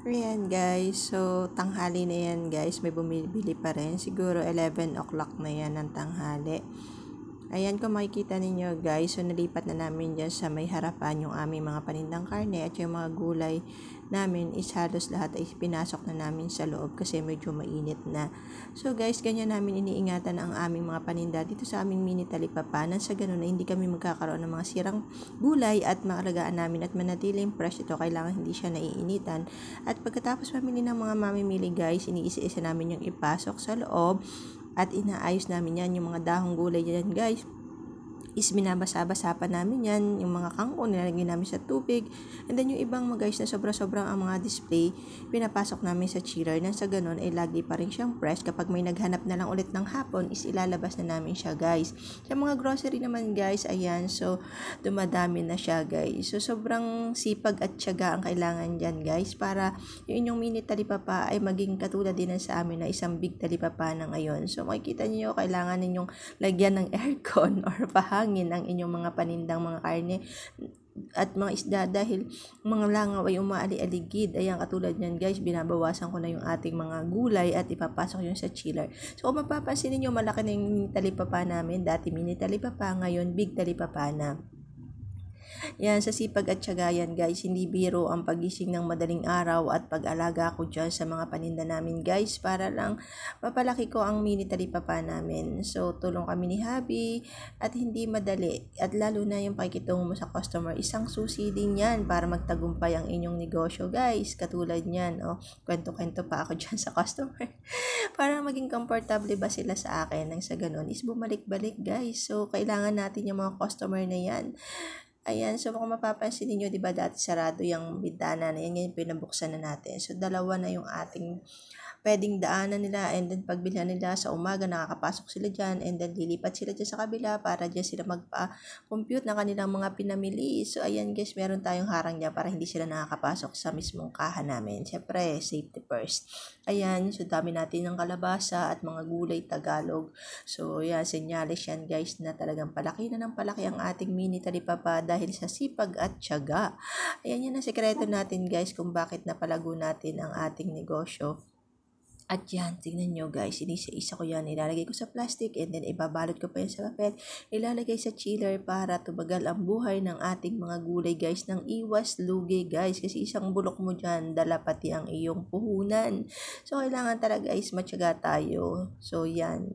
Ayan guys, so tanghali na yan guys, may bumibili pa rin. Siguro 11 o'clock na yan ng tanghali. Ayan, kung makikita ninyo guys, so nalipat na namin dyan sa may harapan yung aming mga panindang karne at yung mga gulay namin is halos lahat ay pinasok na namin sa loob kasi medyo mainit na. So guys, ganyan namin iniingatan ang aming mga paninda dito sa aming mini Talipapanan sa ganun na hindi kami magkakaroon ng mga sirang gulay at maalagaan namin at manatiling fresh ito. Kailangan hindi siya naiinitan. At pagkatapos mamili ng mga mamimili guys, iniisa-isa namin yung ipasok sa loob. At inaayos namin yan, yung mga dahong gulay yan guys is binabasa-basa pa namin yan, yung mga kangkong nilalagay namin sa tubig, and then yung ibang mga guys na sobra-sobrang ang mga display, pinapasok namin sa chiller, nang sa ganun ay lagi pa rin siyang fresh. Kapag may naghanap na lang ulit ng hapon is ilalabas na namin siya guys. Sa mga grocery naman guys, ayan, so dumadami na siya guys. So sobrang sipag at tiyaga ang kailangan dyan guys para yung inyong mini talipapa ay maging katulad din sa amin na isang big talipapa na ngayon. So makikita niyo kailangan ninyong lagyan ng aircon or pahangin ang inyong mga panindang mga karne at mga isda dahil mga langaw ay umaali-aligid. Ayan, katulad nyan guys, binabawasan ko na yung ating mga gulay at ipapasok yun sa chiller. So kung mapapansin ninyo, malaki na yung talipapa namin. Dati mini talipapa, ngayon big talipapa na. Yan, sa sipag at tiyaga yan guys, hindi biro ang pagising ng madaling araw at pag-alaga ko dyan sa mga paninda namin guys para lang mapalaki ko ang mini talipapa namin. So tulong kami ni Habi at hindi madali at lalo na yung pakikitungo mo sa customer, isang susi din yan para magtagumpay ang inyong negosyo guys. Katulad nyan, kwento-kwento pa ako dyan sa customer para maging komportable ba sila sa akin, nang sa ganun is bumalik-balik guys. So kailangan natin yung mga customer na yan. Ayan, so kung mapapansin niyo, 'di ba dati sarado yung bintana na yan, ngayon pinabuksan na natin. So dalawa na yung ating pwedeng daanan nila, and then pagbilhan nila sa umaga, nakakapasok sila dyan, and then lilipat sila dyan sa kabila para dyan sila magpa-compute na kanilang mga pinamili. So ayan guys, meron tayong harang dyan para hindi sila nakakapasok sa mismong kaha namin. Siyempre, safety first. Ayan, so dami natin ng kalabasa at mga gulay Tagalog. So yan, senyales yan guys na talagang palaki na ng palaki ang ating mini talipapa dahil sa sipag at tiyaga. Ayan, yan ang sekreto natin guys kung bakit napalago natin ang ating negosyo. At yan, tingnan nyo guys, inisa-isa ko yan, ilalagay ko sa plastic and then ibabalot ko pa yan sa papel, ilalagay sa chiller para tumagal ang buhay ng ating mga gulay guys, ng iwas lugi guys, kasi isang bulok mo dyan, dala pati ang iyong puhunan. So kailangan talaga guys, matyaga tayo. So yan.